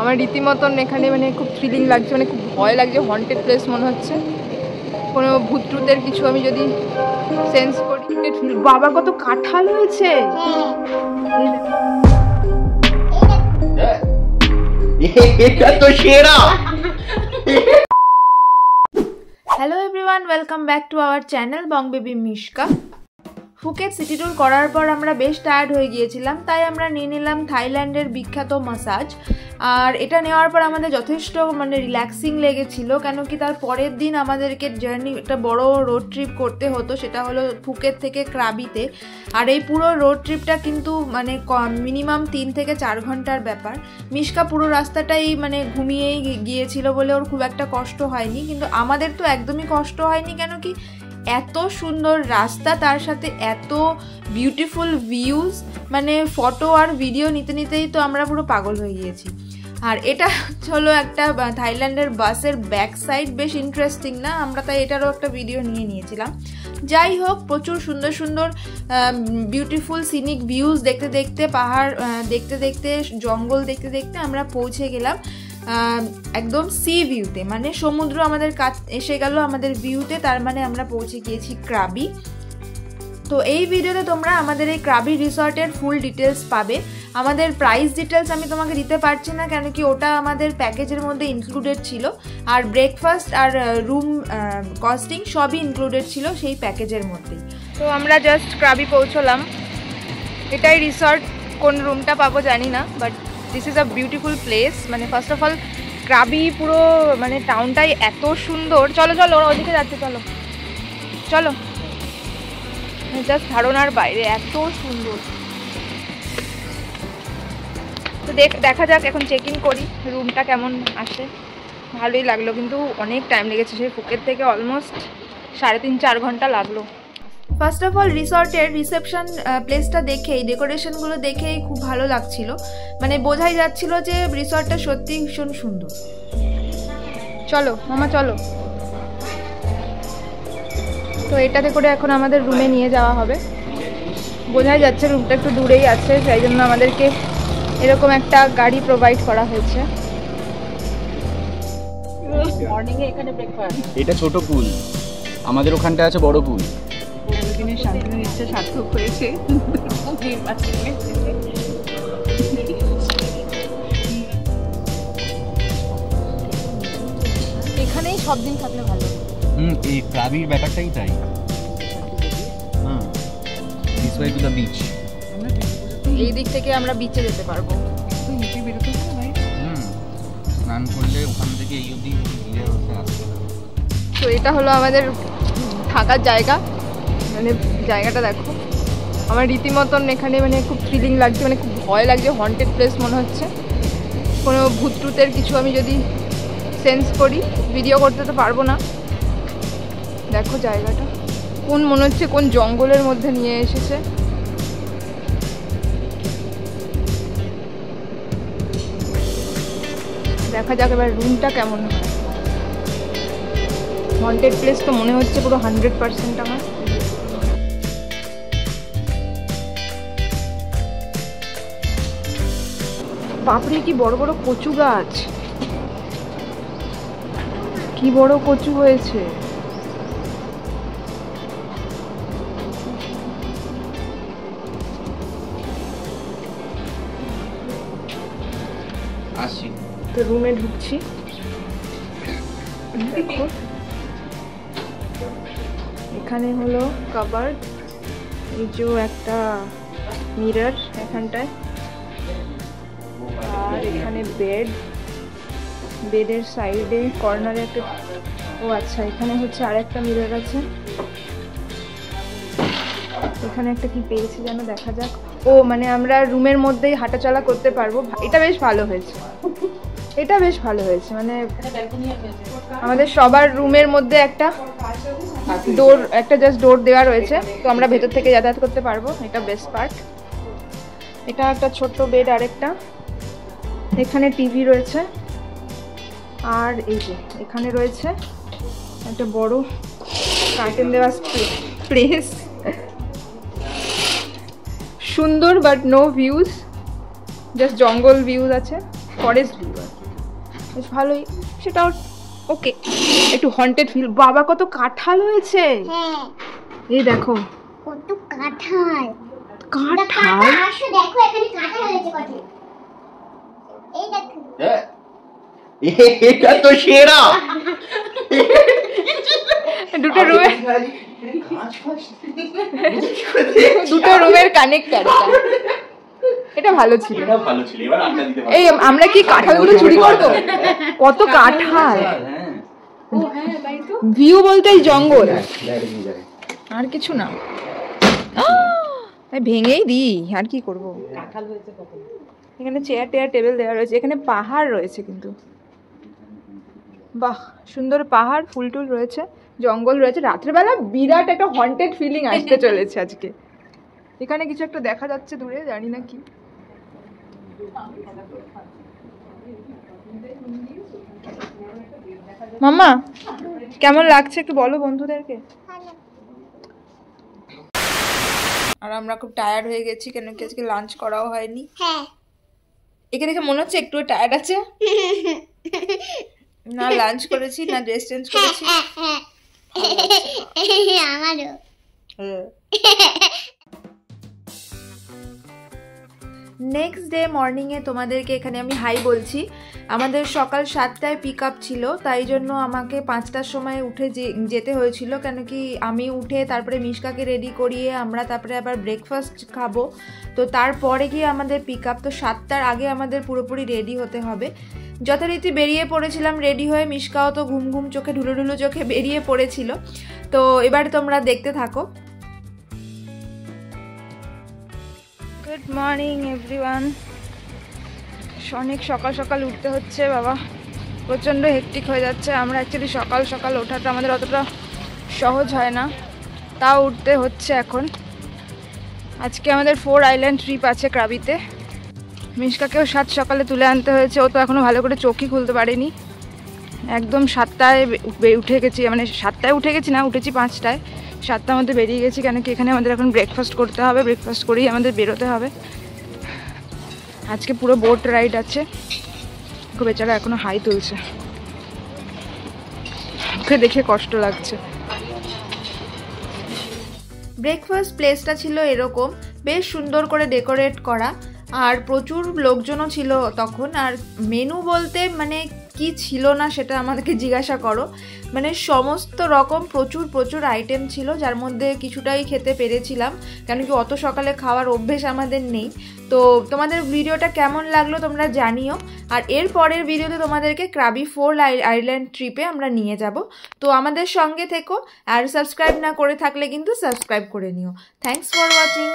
আমার রীতিমতন এখানে মানে খুব থ্রিলিং লাগছে, মানে খুব ভয় লাগছে, হন্টেড প্লেস মনে হচ্ছে। কোনো ভূতটুতের কিছু আমি যদি সেন্স করি। বাবা কত কাঁঠাল হয়েছে! এটা তো সেরা। Hello everyone, welcome back to our channel Bong baby Mishka. Phuket city tour করার পর আমরা বেশ টায়ার্ড হয়ে গিয়েছিলাম, তাই আমরা নিয়ে নিলাম থাইল্যান্ডের বিখ্যাত মাসাজ। আর এটা নেওয়ার পর আমাদের যথেষ্ট রিল্যাক্সিং লেগেছিল, কেন কি তার পরের দিন আমাদেরকে জার্নি একটা বড় রোড ট্রিপ করতে হতো, সেটা হলো ফুকেট থেকে ক্রাবিতে। আর এই পুরো রোড ট্রিপটা কিন্তু মিনিমাম 3 থেকে 4 ঘন্টার ব্যাপার। মিশকা পুরো রাস্তাটাই ঘুমিয়েই গিয়েছিল বলে ওর খুব একটা কষ্ট হয়নি, কিন্তু আমাদের তো একদমই কষ্ট হয়নি, কেন কি এত সুন্দর রাস্তা, তার সাথে এত বিউটিফুল ভিউজ, ফটো আর ভিডিও নিতে নিতেই তো আমরা পুরো পাগল হয়ে গিয়েছি। আর এটা হলো একটা থাইল্যান্ডের বাসের ব্যাক সাইড, বেশ ইন্টারেস্টিং না? আমরা তাই এটারও একটা ভিডিও নিয়েছিলাম। যাই হোক, প্রচুর সুন্দর সুন্দর বিউটিফুল সিনিক ভিউজ দেখতে দেখতে, পাহাড় দেখতে দেখতে, জঙ্গল দেখতে দেখতে আমরা পৌঁছে গেলাম একদম সি ভিউতে, সমুদ্র আমাদের কাছ এসে গেল আমাদের ভিউতে। তার আমরা পৌঁছে গিয়েছি ক্রাবি। তো এই ভিডিওতে তোমরা আমাদের এই ক্রাবি রিসর্টের ফুল ডিটেলস পাবে। আমাদের প্রাইস ডিটেলস আমি তোমাকে দিতে পারছি না, কেন কি ওটা আমাদের প্যাকেজের মধ্যে ইনক্লুডেড ছিল, আর ব্রেকফাস্ট আর রুম কস্টিং সবই ইনক্লুডেড ছিল সেই প্যাকেজের মধ্যেই। তো আমরা জাস্ট ক্রাবি পৌঁছলাম। এটাই রিসর্ট, কোন রুমটা পাবো জানি না, but this is a beautiful place. First of all Krabi পুরো টাউনটাই এত সুন্দর। চলো চলো, ওরা ওদিকে যাচ্ছে, চলো চলো। জাস্ট ধারণার বাইরে, এত সুন্দর। তো দেখা যাক, এখন চেক ইন করি রুমটা কেমন আসে। ভালোই লাগলো, কিন্তু অনেক টাইম লেগেছে, সেই ফুকেট থেকে অলমোস্ট 3.5-4 ঘন্টা লাগলো। ফার্স্ট অফ অল রিসর্টের রিসেপশন প্লেসটা দেখেই, ডেকোরেশনগুলো দেখেই খুব ভালো লাগছিল, বোঝাই যাচ্ছিল যে রিসর্টটা সত্যি ভীষণ সুন্দর। চলো মামা চলো। তো এটাতে করে এখন আমাদের রুমে নিয়ে যাওয়া হবে। বোঝাই যাচ্ছে রুমটা একটু দূরেই আছে, সেই জন্য আমাদেরকে এরকম একটা গাড়ি প্রোভাইড করা হয়েছে। মর্নিংয়ে এখানে ব্রেকফাস্ট। এটা ছোট পুল, আমাদের ওখানটা আছে বড় পুল। দিনের শান্তির ইচ্ছা সার্থক হয়েছে। এখানেই সব দিন থাকলে ভালো। এই ক্রাবির ব্যাপারটাই তাই। This way to the beach. এই দিক থেকে আমরা বিচে যেতে পারবো। হেঁটে বেরোতে হবে ভাই। স্নান করলে ওখান থেকে এই অবধি ঘিরে আসতে হবে। তো এটা হলো আমাদের থাকার জায়গা, জায়গাটা দেখো। আমার রীতিমতন এখানে খুব থ্রিলিং লাগছে, খুব ভয় লাগছে, হন্টেড প্লেস মনে হচ্ছে। কোনো ভূতটুতের কিছু আমি যদি সেন্স করি, ভিডিও করতে তো পারবো না। দেখো জায়গাটা কোন মনে হচ্ছে কোন জঙ্গলের মধ্যে নিয়ে এসেছে। দেখা যাক এবার রুমটা কেমন হয়। হন্টেড প্লেস তো মনে হচ্ছে পুরো 100% আমার। বাপরে কি বড় বড় কচু গাছ, কি বড় কচু হয়েছে। আসি তো রুমে ঢুকছি, দেখো এখানে হলো কাবার্ড, এই যে একটা মিরর এখানটায়, আর এখানে বেডের সাইডে কর্নারে একটা, ও আচ্ছা এখানে হচ্ছে আর একটা মিরর আছে। এখানে একটা কি পেয়েছি যেন, দেখা যাক। ও আমরা রুমের মধ্যেই হাঁটাচলা করতে পারবো। এটা বেশ ভালো হয়েছে, এটা বেশ ভালো হয়েছে। আমাদের সবার রুমের মধ্যে একটা ডোর, একটা জাস্ট ডোর দেওয়া রয়েছে, তো আমরা ভেতর থেকে যাতায়াত করতে পারবো। এটা বেস্ট পার্ট। এটা একটা ছোট্ট বেড, আরেকটা এখানে টিভি রয়েছে, আর এই যে এখানে রয়েছে একটা বড় কার্টেন দেওয়া প্লেস। সুন্দর বাট নো ভিউজ, জাস্ট জঙ্গল ভিউজ আছে। ফরেস্ট ভিউ বেশ ভালোই, সেটাও ওকে। একটু হন্টেড ফিল। বাবা কত কাঁঠাল হয়েছে, হ্যাঁ এই দেখো কত কাঁঠাল। কাঁঠাল। আসো দেখো এখানে কাঁঠাল হয়েছে কত, এই দেখো। এটা তো সেরা। দুটো রুমের কানেক্টর। এটা ভালো ছিল। এই আমরা কি কাঁঠালগুলো চুরি করবো? কত কাঁঠাল। ভিউ বলতে এই জঙ্গল, আর কিছু না। ভেঙেই দিই, আর কি করবো। এখানে চেয়ার টেয়ার টেবিল দেওয়া রয়েছে, এখানে পাহাড় রয়েছে কিন্তু, বাহ সুন্দর পাহাড়, ফুল টুল রয়েছে, জঙ্গল রয়েছে। রাত্রেবেলা বিরাট একটা হন্টেড ফিলিং আসতে চলেছে আজকে। এখানে কিছু একটা দেখা যাচ্ছে দূরে, জানি না কি। মাম্মা কেমন লাগছে একটু বলো বন্ধুদেরকে। আর আমরা খুব টায়ার্ড হয়ে গেছি, কেন কি আজকে লাঞ্চ করাও হয়নি। হ্যাঁ একে দেখে মনে হচ্ছে একটু টায়ার্ড আছে না, লাঞ্চ করেছি না, ড্রেস চেঞ্জ করেছি। আমারও। নেক্সট ডে মর্নিংয়ে তোমাদেরকে এখানে আমি হাই বলছি। আমাদের সকাল 7টায় পিক আপ ছিল, তাই জন্য আমাকে 5টার সময় উঠে যেতে হয়েছিল, কেন কি আমি উঠে তারপরে মিশকাকে রেডি করিয়ে আমরা তারপরে আবার ব্রেকফাস্ট খাবো। তো তারপরে গিয়ে আমাদের পিক আপ। তো 7টার আগে আমাদের পুরোপুরি রেডি হতে হবে। যথারীতি বেরিয়ে পড়েছিলাম রেডি হয়ে, মিশকাও তো ঘুম ঘুম চোখে ঢুলো ঢুলো চোখে বেরিয়ে পড়েছিল। তো এবার তোমরা দেখতে থাকো। Good morning everyone. অনেক সকাল সকাল উঠতে হচ্ছে বাবা, প্রচণ্ড হেকটিক হয়ে যাচ্ছে। আমরা অ্যাকচুয়ালি সকাল সকাল ওঠাটা আমাদের অতটা সহজ হয় না, তাও উঠতে হচ্ছে এখন। আজকে আমাদের 4 আইল্যান্ড ট্রিপ আছে ক্রাবিতে। মিশকাকেও 7 সকালে তুলে আনতে হয়েছে, ও তো এখনও ভালো করে চোখই খুলতে পারেনি। একদম 7টায় উঠে গেছি, মানে 7টায় উঠে গেছি না, উঠেছি 5টায়। 7টার মধ্যে বেরিয়ে গেছি, কেন কি এখানে আমাদের এখন ব্রেকফাস্ট করতে হবে, ব্রেকফাস্ট করেই আমাদের বেরোতে হবে। আজকে পুরো বোট রাইড আছে। বেচারা এখনো হাই তুলছে, ওকে দেখে কষ্ট লাগছে। ব্রেকফাস্ট প্লেসটা ছিল এরকম, বেশ সুন্দর করে ডেকোরেট করা, আর প্রচুর লোকজনও ছিল তখন। আর মেনু বলতে মানে কি ছিল না সেটা আমাদেরকে জিজ্ঞাসা করো, মানে সমস্ত রকম প্রচুর আইটেম ছিল, যার মধ্যে কিছুটাই খেতে পেরেছিলাম, কেন কি অত সকালে খাওয়ার অভ্যেস আমাদের নেই। তো তোমাদের ভিডিওটা কেমন লাগলো তোমরা জানিও। আর এর পরের ভিডিওতে তোমাদেরকে ক্রাবি 4 আইল্যান্ড ট্রিপে আমরা নিয়ে যাব। তো আমাদের সঙ্গে থেকো, আর সাবস্ক্রাইব না করে থাকলে কিন্তু সাবস্ক্রাইব করে নিও। Thanks for watching.